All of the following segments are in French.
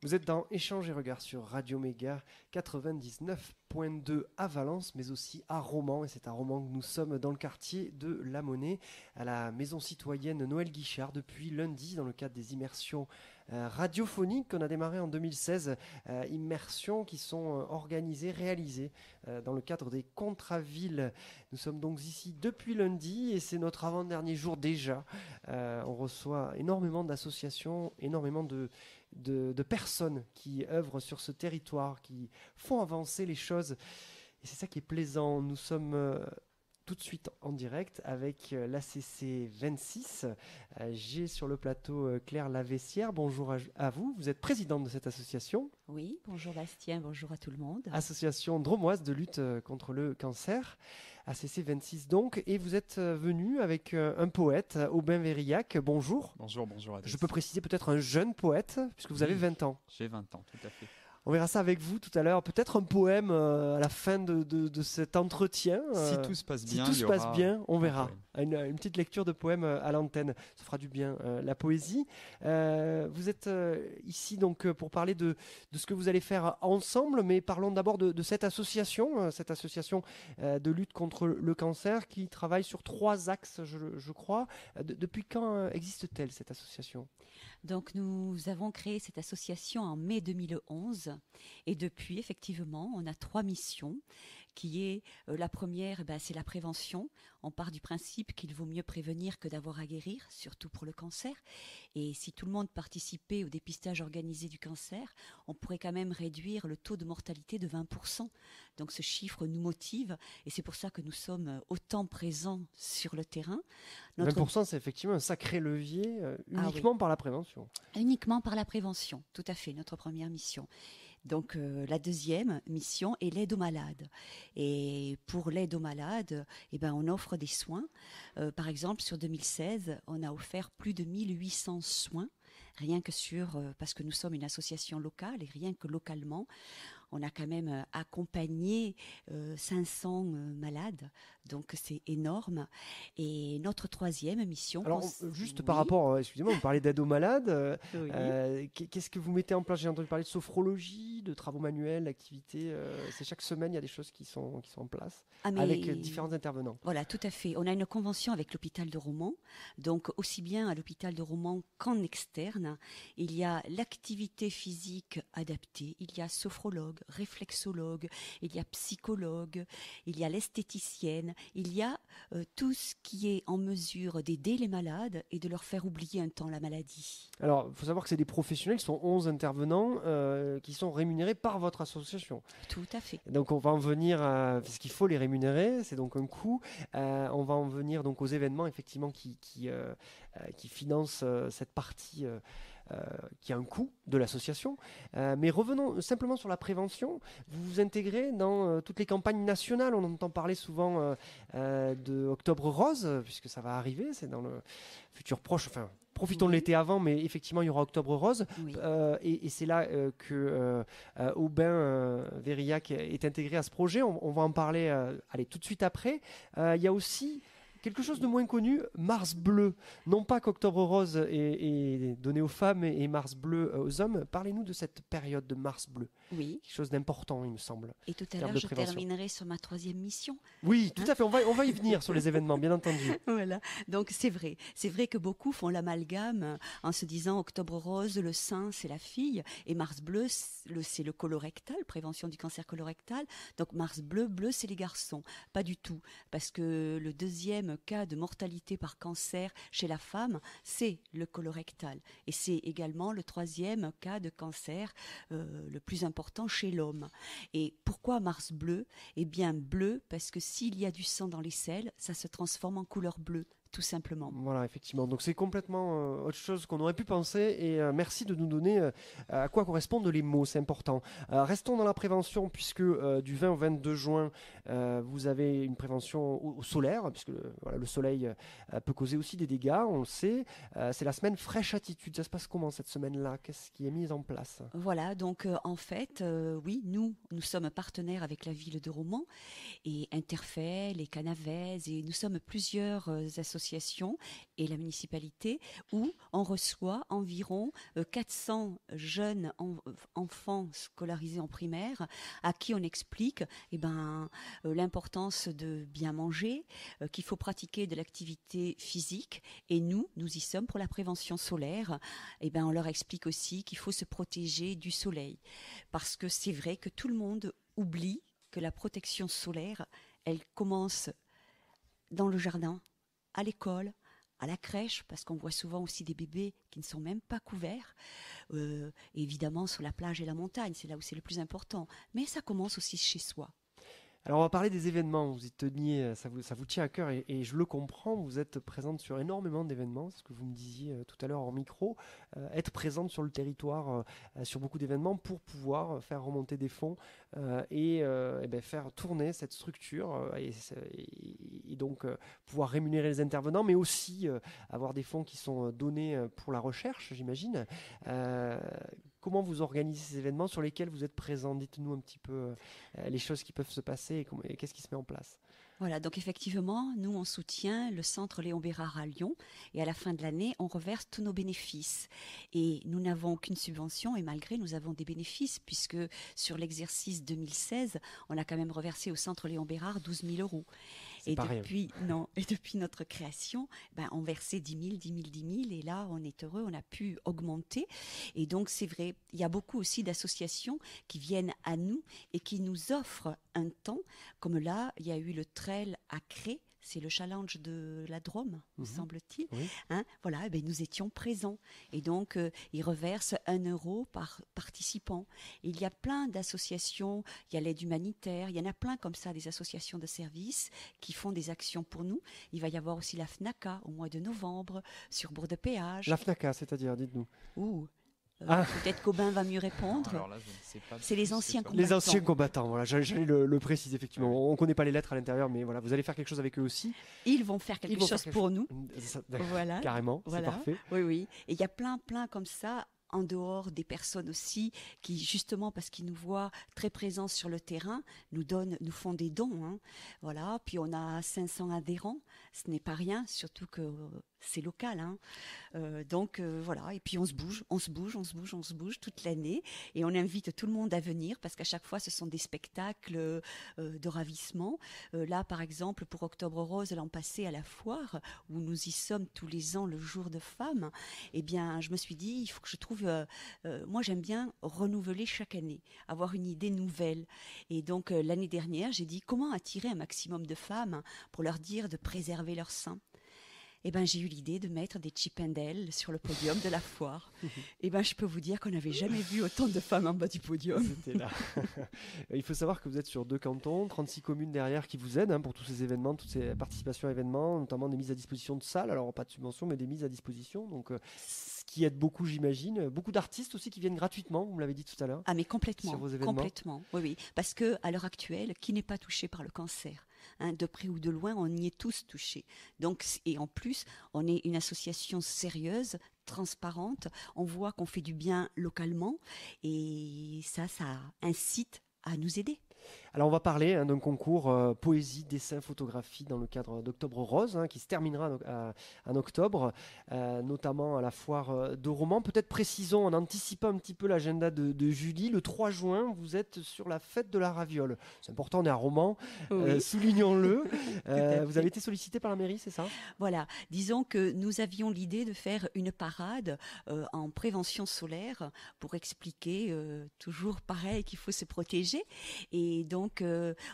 Vous êtes dans Échange et Regard sur Radio Méga 99.2 à Valence, mais aussi à Romans. Et c'est à Romans que nous sommes dans le quartier de La Monnaie, à la maison citoyenne Noël Guichard, depuis lundi, dans le cadre des immersions radiophoniques qu'on a démarré en 2016. Immersions qui sont organisées, réalisées dans le cadre des Contravilles. Nous sommes donc ici depuis lundi et c'est notre avant-dernier jour déjà. On reçoit énormément d'associations, énormément de personnes qui œuvrent sur ce territoire, qui font avancer les choses. Et c'est ça qui est plaisant. Nous sommes tout de suite en direct avec l'ACC 26. J'ai sur le plateau Claire Lavessière. Bonjour à vous. Vous êtes présidente de cette association. Oui, bonjour Bastien, bonjour à tout le monde. Association dromoise de lutte contre le cancer. ACC 26 donc. Et vous êtes venu avec un poète, Aubin Vérillac. Bonjour. Bonjour à tous. Je peux préciser peut-être un jeune poète, puisque vous avez 20 ans. J'ai 20 ans, tout à fait. On verra ça avec vous tout à l'heure. Peut-être un poème à la fin de cet entretien. Si tout se passe bien, si tout se passe bien, on verra. Une petite lecture de poème à l'antenne. Ça fera du bien, la poésie. Vous êtes ici donc pour parler de ce que vous allez faire ensemble, mais parlons d'abord de cette association de lutte contre le cancer qui travaille sur 3 axes, je crois. Depuis quand existe-t-elle cette association ? Donc nous avons créé cette association en mai 2011 et depuis effectivement on a 3 missions qui est la première, c'est la prévention. On part du principe qu'il vaut mieux prévenir que d'avoir à guérir, surtout pour le cancer. Et si tout le monde participait au dépistage organisé du cancer, on pourrait quand même réduire le taux de mortalité de 20%. Donc ce chiffre nous motive et c'est pour ça que nous sommes autant présents sur le terrain. 20%, c'est effectivement un sacré levier uniquement par la prévention. Uniquement par la prévention, tout à fait, notre première mission. Donc la deuxième mission est l'aide aux malades. Et pour l'aide aux malades, on offre des soins. Par exemple, sur 2016, on a offert plus de 1800 soins, rien que parce que nous sommes une association locale et rien que localement, on a quand même accompagné 500 malades, donc c'est énorme. Et notre troisième mission... Alors, juste par rapport, excusez-moi, vous parlez d'aide aux malades. Oui. Qu'est-ce que vous mettez en place ? J'ai entendu parler de sophrologie, de travaux manuels, d'activités. C'est chaque semaine, il y a des choses qui sont en place avec différents intervenants. Voilà, tout à fait. On a une convention avec l'hôpital de Romans. Donc, aussi bien à l'hôpital de Romans qu'en externe, il y a l'activité physique adaptée, il y a sophrologue, réflexologue, il y a psychologue, il y a l'esthéticienne, il y a tout ce qui est en mesure d'aider les malades et de leur faire oublier un temps la maladie. Alors, il faut savoir que c'est des professionnels, ce sont 11 intervenants qui sont rémunérés par votre association. Tout à fait. Donc on va en venir, parce qu'il faut les rémunérer, c'est donc un coût. On va en venir donc aux événements effectivement qui financent cette partie qui a un coût de l'association. Mais revenons simplement sur la prévention. Vous vous intégrez dans toutes les campagnes nationales. On entend parler souvent de Octobre Rose, puisque ça va arriver, c'est dans le futur proche, enfin... Profitons de l'été avant, mais effectivement, il y aura Octobre Rose. Oui. Et c'est là que Aubin Vérillac est intégré à ce projet. On va en parler tout de suite après. Il y a aussi quelque chose de moins connu, Mars Bleu. Non pas qu'Octobre Rose est donné aux femmes et Mars Bleu aux hommes. Parlez-nous de cette période de Mars Bleu. Oui. Quelque chose d'important, il me semble. Et tout à l'heure, je terminerai sur ma 3e mission. Oui, tout à fait. On va y venir sur les événements, bien entendu. Voilà. Donc c'est vrai. C'est vrai que beaucoup font l'amalgame en se disant Octobre Rose, le sein, c'est la fille, et Mars Bleu, c'est le colorectal, prévention du cancer colorectal. Donc Mars Bleu, c'est les garçons. Pas du tout. Parce que le deuxième cas de mortalité par cancer chez la femme, c'est le colorectal. Et c'est également le 3e cas de cancer le plus important chez l'homme. Et pourquoi Mars Bleu ? Eh bien bleu, parce que s'il y a du sang dans les selles, ça se transforme en couleur bleue. Tout simplement. Voilà, effectivement. Donc c'est complètement autre chose qu'on aurait pu penser et merci de nous donner à quoi correspondent les mots, c'est important. Restons dans la prévention puisque du 20 au 22 juin, vous avez une prévention au solaire, puisque le soleil peut causer aussi des dégâts, on le sait. C'est la semaine Fraîche Attitude. Ça se passe comment cette semaine-là ? Qu'est-ce qui est mis en place ? Voilà, donc en fait, oui, nous sommes partenaires avec la ville de Romans et Interfel et Canavez et nous sommes plusieurs associations association et la municipalité, où on reçoit environ 400 jeunes enfants scolarisés en primaire, à qui on explique l'importance de bien manger, qu'il faut pratiquer de l'activité physique, et nous y sommes pour la prévention solaire. On leur explique aussi qu'il faut se protéger du soleil, parce que c'est vrai que tout le monde oublie que la protection solaire, elle commence dans le jardin, à l'école, à la crèche, parce qu'on voit souvent aussi des bébés qui ne sont même pas couverts, évidemment sur la plage et la montagne, c'est là où c'est le plus important, mais ça commence aussi chez soi. Alors on va parler des événements, vous y teniez, ça vous tient à cœur et je le comprends, vous êtes présente sur énormément d'événements, c'est ce que vous me disiez tout à l'heure en micro, être présente sur le territoire sur beaucoup d'événements pour pouvoir faire remonter des fonds et faire tourner cette structure et donc pouvoir rémunérer les intervenants, mais aussi avoir des fonds qui sont donnés pour la recherche, j'imagine. Comment vous organisez ces événements sur lesquels vous êtes présent? Dites-nous un petit peu les choses qui peuvent se passer et qu'est-ce qui se met en place. Voilà, donc effectivement, nous, on soutient le centre Léon Bérard à Lyon et à la fin de l'année, on reverse tous nos bénéfices. Et nous n'avons aucune subvention et malgré, nous avons des bénéfices puisque sur l'exercice 2016, on a quand même reversé au centre Léon Bérard 12 000 euros. Et depuis notre création, on versait 10 000, et là, on est heureux, on a pu augmenter. Et donc, c'est vrai, il y a beaucoup aussi d'associations qui viennent à nous et qui nous offrent un temps, comme là, il y a eu le trail à Cré, c'est le challenge de la Drôme, me semble-t-il. Oui. Nous étions présents. Et donc, ils reversent 1 euro par participant. Et il y a plein d'associations, il y a l'aide humanitaire, il y en a plein comme ça, des associations de services qui font des actions pour nous. Il va y avoir aussi la FNACA au mois de novembre, sur Bourg-de-Péage. La FNACA, c'est-à-dire, dites-nous. Peut-être qu'Aubin va mieux répondre. Alors là, je ne sais pas. C'est les anciens combattants. Les anciens combattants, voilà, j'allais le préciser effectivement. On ne connaît pas les lettres à l'intérieur, mais voilà, vous allez faire quelque chose avec eux aussi. Ils vont faire quelque chose pour nous. Voilà. Carrément, c'est parfait. Oui. Et il y a plein comme ça, en dehors des personnes aussi, qui justement, parce qu'ils nous voient très présents sur le terrain, nous font des dons. Voilà. Puis on a 500 adhérents, ce n'est pas rien, surtout que c'est local. Voilà. Et puis on se bouge toute l'année. Et on invite tout le monde à venir parce qu'à chaque fois, ce sont des spectacles de ravissement. Là, par exemple, pour Octobre Rose, l'an passé à la foire, où nous y sommes tous les ans le jour de femmes, je me suis dit, il faut que je trouve... moi, j'aime bien renouveler chaque année, avoir une idée nouvelle. Et donc, l'année dernière, j'ai dit, comment attirer un maximum de femmes pour leur dire de préserver leur sein? J'ai eu l'idée de mettre des Chippendales sur le podium de la foire. Je peux vous dire qu'on n'avait jamais vu autant de femmes en bas du podium. C'était là. Il faut savoir que vous êtes sur 2 cantons, 36 communes derrière qui vous aident pour tous ces événements, toutes ces participations à événements, notamment des mises à disposition de salles. Alors, pas de subvention, mais des mises à disposition. Donc, ce qui aide beaucoup, j'imagine. Beaucoup d'artistes aussi qui viennent gratuitement, vous me l'avez dit tout à l'heure. Ah, mais complètement. Sur vos événements. Complètement. Oui. Parce qu'à l'heure actuelle, qui n'est pas touché par le cancer? De près ou de loin, on y est tous touchés. Donc, et en plus, on est une association sérieuse, transparente. On voit qu'on fait du bien localement et ça incite à nous aider. Alors on va parler d'un concours poésie, dessin, photographie dans le cadre d'Octobre Rose qui se terminera en octobre, notamment à la foire de Romans. Peut-être précisons en anticipant un petit peu l'agenda de Julie. Le 3 juin, vous êtes sur la fête de la raviole. C'est important, on est à Romans, oui. Soulignons-le. Vous avez été sollicité par la mairie, c'est ça? Voilà, disons que nous avions l'idée de faire une parade en prévention solaire pour expliquer toujours pareil qu'il faut se protéger. Et donc,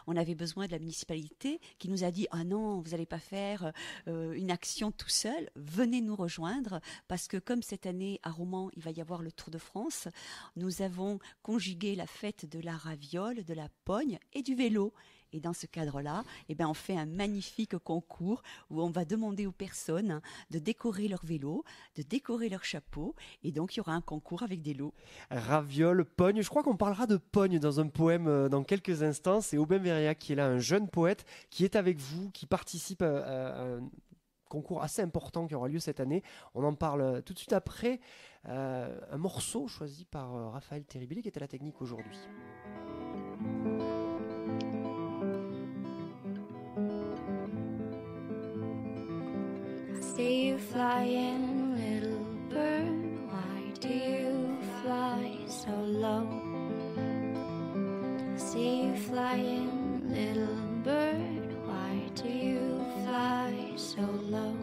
on avait besoin de la municipalité qui nous a dit « Ah non, vous n'allez pas faire une action tout seul, venez nous rejoindre » parce que comme cette année à Romans, il va y avoir le Tour de France, nous avons conjugué la fête de la raviole, de la pogne et du vélo. Et dans ce cadre-là, on fait un magnifique concours où on va demander aux personnes de décorer leur vélo, de décorer leur chapeau. Et donc, il y aura un concours avec des lots. Raviole, pogne. Je crois qu'on parlera de pogne dans un poème dans quelques instants. C'est Aubin Verriac qui est là, un jeune poète qui est avec vous, qui participe à un concours assez important qui aura lieu cette année. On en parle tout de suite après. Un morceau choisi par Raphaël Terribili qui est à la technique aujourd'hui. See you flying, little bird. Why do you fly so low? See you flying, little bird. Why do you fly so low?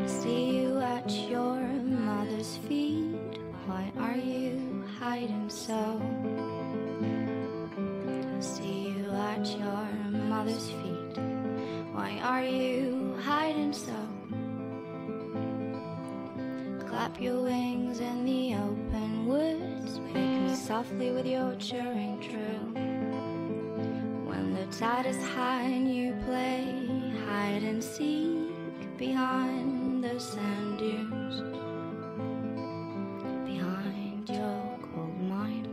See you at your mother's feet. Why are you hiding so? See you at your mother's feet. Why are you hiding so? Clap your wings in the open woods. Wake me softly with your chirring trill. When the tide is high and you play hide and seek behind the sand dunes, behind your cold mine.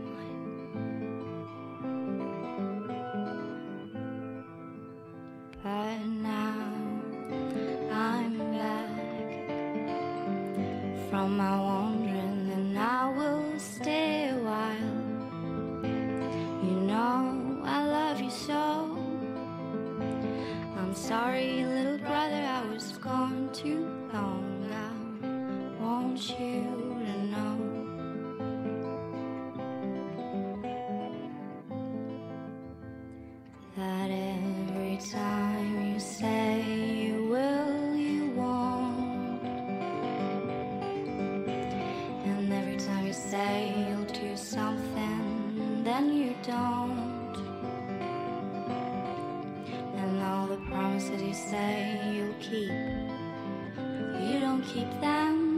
But now I'm back from my wandering, and I will stay a while. You know I love you so. I'm sorry, little brother, I was gone too long. I want you to know that every time you say you will, you won't, and every time you say you'll do something, then you don't, and all the promises you say you'll keep, you don't keep them.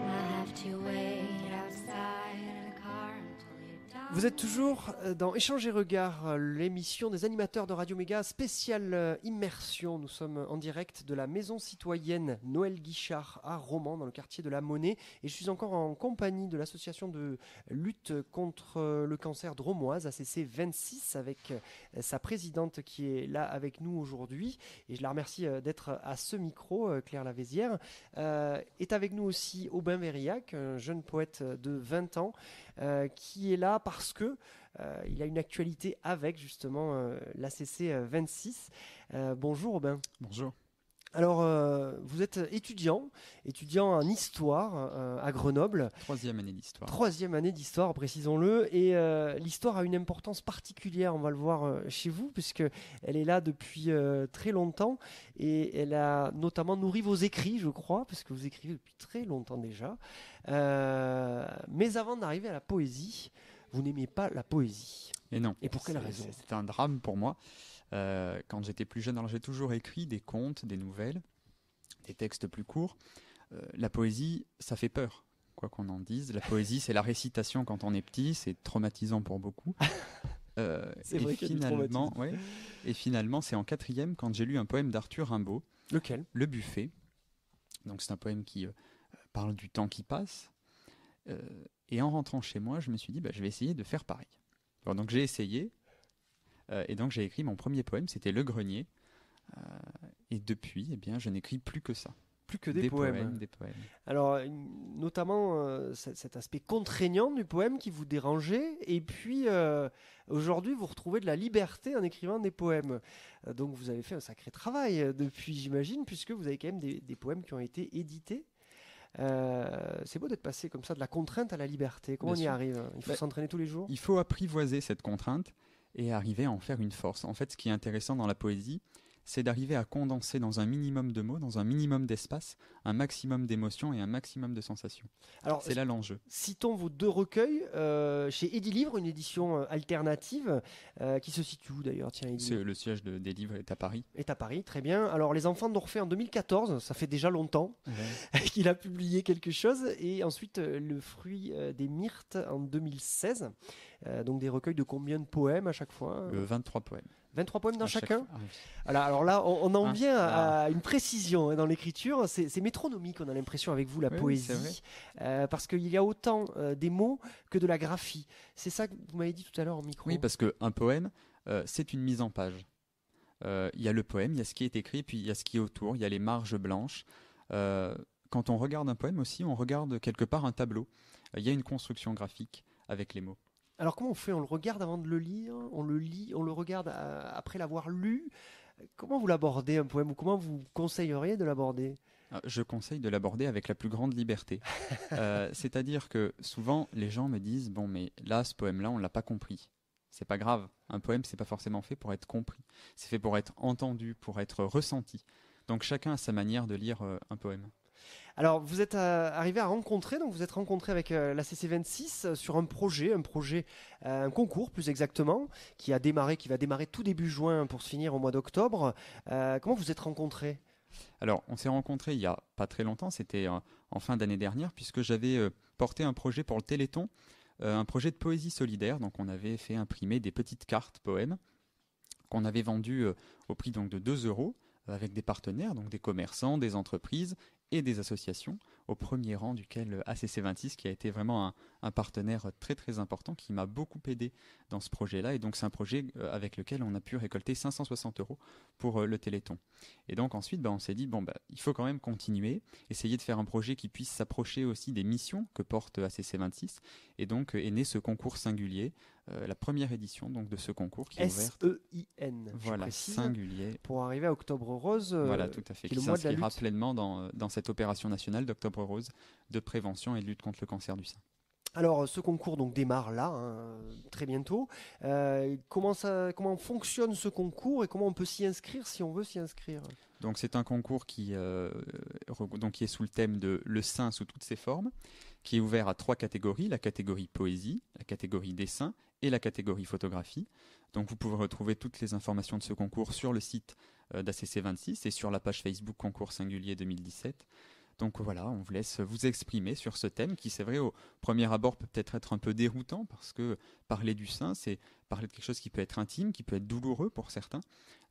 I have to wait outside in a car until you're done. Vous êtes toujours dans Échange et Regard, l'émission des animateurs de Radio Méga, spéciale immersion. Nous sommes en direct de la maison citoyenne Noël Guichard à Romans, dans le quartier de la Monnaie. Et je suis encore en compagnie de l'association de lutte contre le cancer drômoise, ACC 26, avec sa présidente qui est là avec nous aujourd'hui. Et je la remercie d'être à ce micro, Claire Lavézière. Est avec nous aussi Aubin Verillac, un jeune poète de 20 ans, qui est là parce que il a une actualité avec justement l'ACC 26. Bonjour Aubin. Bonjour. Alors, vous êtes étudiant en histoire à Grenoble. Troisième année d'histoire. Troisième année d'histoire, précisons-le. Et l'histoire a une importance particulière, on va le voir chez vous, puisqu'elle est là depuis très longtemps. Et elle a notamment nourri vos écrits, je crois, parce que vous écrivez depuis très longtemps déjà. Mais avant d'arriver à la poésie, vous n'aimiez pas la poésie. Et non. Et pour quelle raison ? C'est un drame pour moi. Quand j'étais plus jeune, alors j'ai toujours écrit des contes, des nouvelles, des textes plus courts. La poésie, ça fait peur, quoi qu'on en dise. La poésie, c'est la récitation quand on est petit, c'est traumatisant pour beaucoup. C'est vrai qu'il y a du traumatisme. Ouais, et finalement, c'est en quatrième quand j'ai lu un poème d'Arthur Rimbaud. Lequel ? Le Buffet. Donc c'est un poème qui parle du temps qui passe. Et en rentrant chez moi, je me suis dit, je vais essayer de faire pareil. Alors, donc j'ai essayé. Et donc j'ai écrit mon premier poème, c'était Le Grenier. Et depuis, je n'écris plus que ça. Plus que des poèmes. Des poèmes. Alors, notamment cet aspect contraignant du poème qui vous dérangeait. Et puis, aujourd'hui, vous retrouvez de la liberté en écrivant des poèmes. Donc, vous avez fait un sacré travail depuis, j'imagine, puisque vous avez quand même des poèmes qui ont été édités. C'est beau d'être passé comme ça de la contrainte à la liberté. Comment on y arrive ? Il faut s'entraîner tous les jours ? Il faut apprivoiser cette contrainte et arriver à en faire une force. En fait, ce qui est intéressant dans la poésie, c'est d'arriver à condenser dans un minimum de mots, dans un minimum d'espace, un maximum d'émotions et un maximum de sensations. Alors, c'est là l'enjeu. Citons vos deux recueils chez Edilivre, une édition alternative qui se situe où d'ailleurs ? Tiens, le siège des livres est à Paris. Est à Paris, très bien. Alors, Les Enfants d'Orphée en 2014, ça fait déjà longtemps qu'il a publié quelque chose. Et ensuite, Le Fruit des Myrtes en 2016. Donc des recueils de combien de poèmes à chaque fois ? 23 poèmes. 23 poèmes dans chacun ? Oui. Voilà, alors là, on en vient à une précision dans l'écriture. C'est métronomique, on a l'impression avec vous, la poésie. Parce qu'il y a autant des mots que de la graphie. C'est ça que vous m'avez dit tout à l'heure en micro. Oui, parce qu'un poème, c'est une mise en page. Il y a le poème, il y a ce qui est écrit, puis il y a ce qui est autour, il y a les marges blanches. Quand on regarde un poème aussi, on regarde quelque part un tableau. Il y a une construction graphique avec les mots. Alors comment on fait ? On le regarde avant de le lire, on le lit, on le regarde après l'avoir lu. Comment vous l'abordez un poème ou comment vous conseilleriez de l'aborder? Je conseille de l'aborder avec la plus grande liberté. C'est-à-dire que souvent, les gens me disent « Bon, mais là, ce poème-là, on ne l'a pas compris. » C'est pas grave. Un poème, c'est pas forcément fait pour être compris. C'est fait pour être entendu, pour être ressenti. Donc chacun a sa manière de lire un poème. Alors, vous êtes arrivé à rencontrer, donc vous êtes rencontré avec la CC26 sur un projet, un concours plus exactement, qui va démarrer tout début juin pour se finir au mois d'octobre. Comment vous êtes rencontrés? Alors, on s'est rencontrés il y a pas très longtemps, c'était en fin d'année dernière, puisque j'avais porté un projet pour le Téléthon, un projet de poésie solidaire. Donc, on avait fait imprimer des petites cartes poèmes qu'on avait vendues au prix donc, de 2 euros avec des partenaires, donc des commerçants, des entreprises et des associations, au premier rang duquel ACC26 qui a été vraiment un partenaire très très important qui m'a beaucoup aidé dans ce projet-là. Et donc c'est un projet avec lequel on a pu récolter 560 euros pour le Téléthon. Et donc ensuite on s'est dit il faut quand même continuer, essayer de faire un projet qui puisse s'approcher aussi des missions que porte ACC26. Et donc est né ce concours singulier, la première édition donc, de ce concours qui est ouverte. SEIN. Voilà, singulier. Pour arriver à Octobre Rose, voilà, tout à fait, qui qui s'inscrira pleinement dans cette opération nationale d'Octobre Rose de prévention et de lutte contre le cancer du sein. Alors, ce concours donc démarre là, très bientôt. Comment fonctionne ce concours et comment on peut s'y inscrire si on veut s'y inscrire? Donc, c'est un concours qui est sous le thème de le sein sous toutes ses formes, qui est ouvert à 3 catégories, la catégorie poésie, la catégorie dessin et la catégorie photographie. Donc, vous pouvez retrouver toutes les informations de ce concours sur le site d'ACC26 et sur la page Facebook Concours Singulier 2017. Donc voilà, on vous laisse vous exprimer sur ce thème qui, c'est vrai, au premier abord peut peut-être être un peu déroutant parce que parler du sein, c'est parler de quelque chose qui peut être intime, qui peut être douloureux pour certains.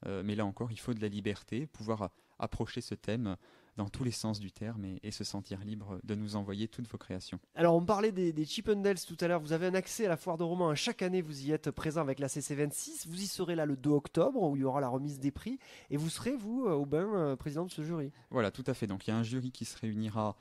Mais là encore, il faut de la liberté, pouvoir approcher ce thème dans tous les sens du terme et se sentir libre de nous envoyer toutes vos créations. Alors on parlait des Chippendales tout à l'heure, vous avez un accès à la foire de romans, chaque année vous y êtes présent avec la CC26, vous y serez là le 2 octobre où il y aura la remise des prix et vous serez vous, Aubin, président de ce jury. Voilà, tout à fait, donc il y a un jury qui se réunira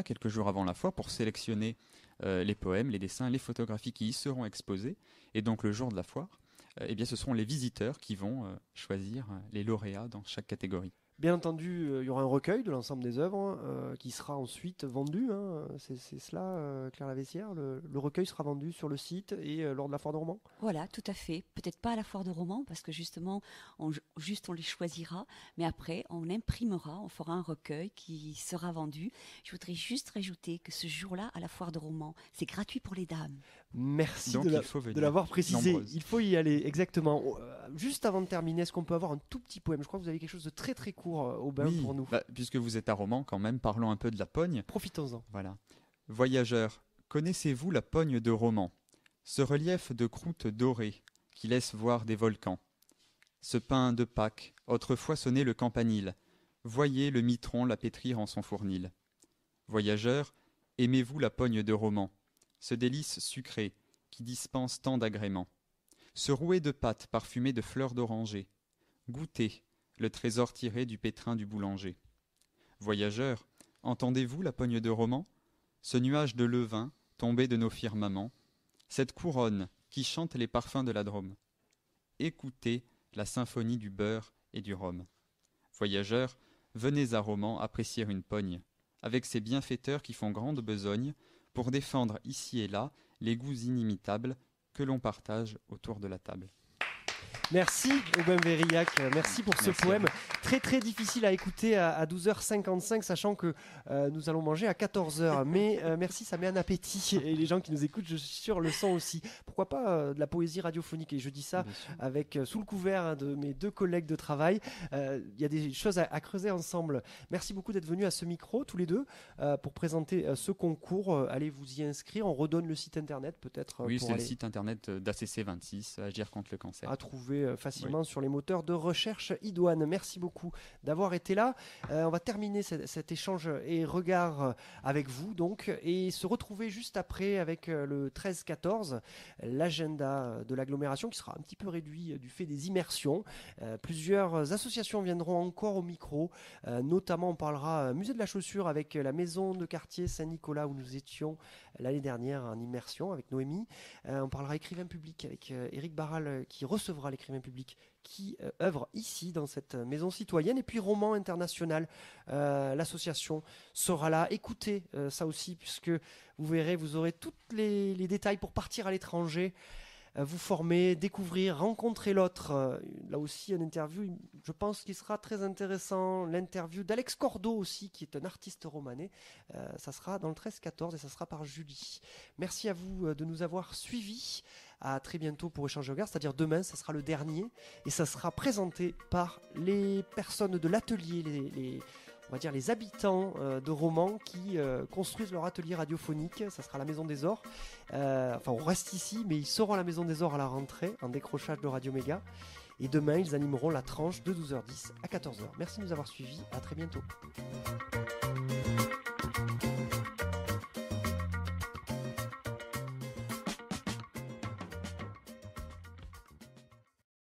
quelques jours avant la foire pour sélectionner les poèmes, les dessins, les photographies qui y seront exposés et donc le jour de la foire, ce seront les visiteurs qui vont choisir les lauréats dans chaque catégorie. Bien entendu, il y aura un recueil de l'ensemble des œuvres qui sera ensuite vendu. C'est cela, Claire Lavessière. Le recueil sera vendu sur le site et lors de la foire de romans. Voilà, tout à fait. Peut-être pas à la foire de romans parce que justement, on les choisira, mais après, on imprimera, on fera un recueil qui sera vendu. Je voudrais juste rajouter que ce jour-là, à la foire de romans, c'est gratuit pour les dames. Merci donc, de l'avoir précisé. Nombreuses. Il faut y aller, exactement. Juste avant de terminer, est-ce qu'on peut avoir un tout petit poème? Je crois que vous avez quelque chose de très très court, Aubin, pour nous. Puisque vous êtes à Romans, quand même, parlons un peu de la Pogne. Profitons-en. Voilà. Voyageurs, connaissez-vous la Pogne de Romans? Ce relief de croûte dorée qui laisse voir des volcans. Ce pain de Pâques, autrefois sonnait le campanile. Voyez le mitron la pétrir en son fournil. Voyageurs, aimez-vous la Pogne de Romans? Ce délice sucré qui dispense tant d'agréments. Ce rouet de pâte parfumé de fleurs d'oranger. Goûtez le trésor tiré du pétrin du boulanger. Voyageurs, entendez-vous la Pogne de Romans? Ce nuage de levain tombé de nos firmaments, cette couronne qui chante les parfums de la Drôme. Écoutez la symphonie du beurre et du rhum. Voyageurs, venez à Romans apprécier une pogne, avec ses bienfaiteurs qui font grande besogne, pour défendre ici et là les goûts inimitables que l'on partage autour de la table. Merci Aubin Verillac, merci pour ce poème très très difficile à écouter à 12h55, sachant que nous allons manger à 14h. Mais merci, ça met un appétit et les gens qui nous écoutent, je suis sûr, le sont aussi. Pourquoi pas de la poésie radiophonique? Et je dis ça avec sous le couvert de mes 2 collègues de travail. Il y a des choses à creuser ensemble. Merci beaucoup d'être venus à ce micro, tous les deux, pour présenter ce concours. Allez vous y inscrire, on redonne le site internet peut-être. Oui, c'est le site internet d'ACC26, Agir contre le cancer. À trouver facilement sur les moteurs de recherche idoines. Merci beaucoup d'avoir été là. On va terminer cet échange et regard avec vous donc et se retrouver juste après avec le 13-14, l'agenda de l'agglomération qui sera un petit peu réduit du fait des immersions. Plusieurs associations viendront encore au micro, notamment on parlera musée de la chaussure avec la maison de quartier Saint-Nicolas où nous étions l'année dernière en immersion avec Noémie. On parlera écrivain public avec Éric Barral qui recevra les l'écrivain public qui œuvre ici dans cette maison citoyenne. Et puis Roman International, l'association sera là. Écoutez ça aussi, puisque vous verrez, vous aurez tous les détails pour partir à l'étranger, vous former, découvrir, rencontrer l'autre. Là aussi, une interview, je pense qu'il sera très intéressant. L'interview d'Alex Cordo aussi, qui est un artiste romanais. Ça sera dans le 13-14 et ça sera par Julie. Merci à vous de nous avoir suivis. À très bientôt pour Échange de Regards, c'est-à-dire demain, ça sera le dernier. Et ça sera présenté par les personnes de l'atelier, on va dire les habitants de Romans qui construisent leur atelier radiophonique. Ça sera à la Maison des Ors. Enfin, on reste ici, mais ils seront à la Maison des Ors à la rentrée, en décrochage de Radio Méga. Et demain, ils animeront la tranche de 12h10 à 14h. Merci de nous avoir suivis. À très bientôt.